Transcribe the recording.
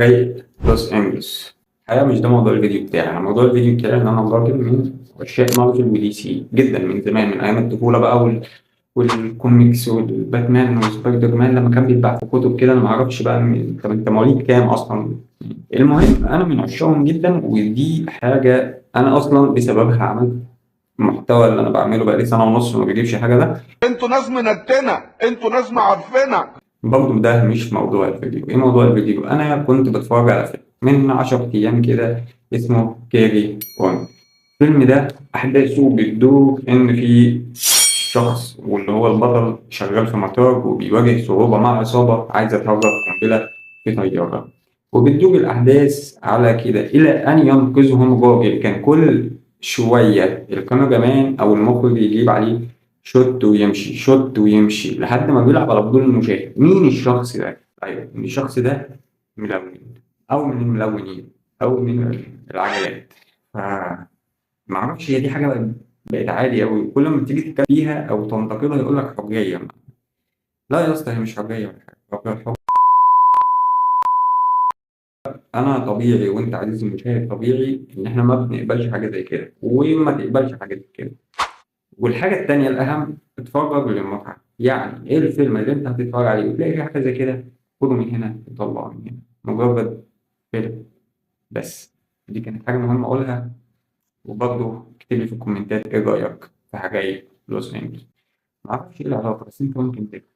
رايق لوس انجلوس. الحقيقة مش ده موضوع الفيديو بتاعي، أنا موضوع الفيديو بتاعي إن أنا راجل من عشاق مارفل ودي سي جدا من زمان، من أيام الطفولة بقى والكوميكس والباتمان وسبايدر مان لما كان بيتباع في كتب كده. أنا معرفش بقى طب أنت مواليد كام أصلا؟ المهم أنا من عشاقهم جدا، ودي حاجة أنا أصلا بسببها عملت المحتوى اللي أنا بعمله بقالي سنة ونص وما بجيبش حاجة ده. انتوا ناس منتنه، انتوا ناس معفنه. برضه ده مش موضوع الفيديو. ايه موضوع الفيديو؟ انا كنت بتفرج على فيلم من 10 ايام كده اسمه كيري وان. الفيلم ده احداثه بتدور ان في شخص واللي هو البطل شغال في مطار وبيواجه صعوبة مع عصابة عايزة تهرب قنبلة في طيارة، وبتدور الأحداث على كده إلى أن ينقذهم راجل كان كل شوية الكاميرا مان أو المخرج يجيب عليه شوت ويمشي شوت ويمشي لحد ما بيلعب على فضول المشاهد. مين الشخص ده؟ أيوه، إن الشخص ده ملون أو من الملونين أو من العجلات. معرفش، هي دي حاجة بقت عادي أوي، كل ما تيجي تتكلم فيها أو تنتقدها يقول لك حرية. لا يا اسطى، هي مش حرية ولا حاجة. أنا طبيعي وأنت عزيزي المشاهد طبيعي إن إحنا ما بنقبلش حاجة زي كده وما تقبلش حاجة زي كده. والحاجة التانية الأهم، اتفرج للمتعة. يعني إيه الفيلم اللي أنت هتتفرج عليه وتلاقي فيه حاجة زي كده؟ خده من هنا وطلعه من هنا، مجرد فيلم بس. دي كانت حاجة مهمة أقولها. وبرضه اكتب لي في الكومنتات إيه رأيك في حاجة لوس أنجلوس. معرفش إيه العلاقة، بس أنت ممكن تكتب.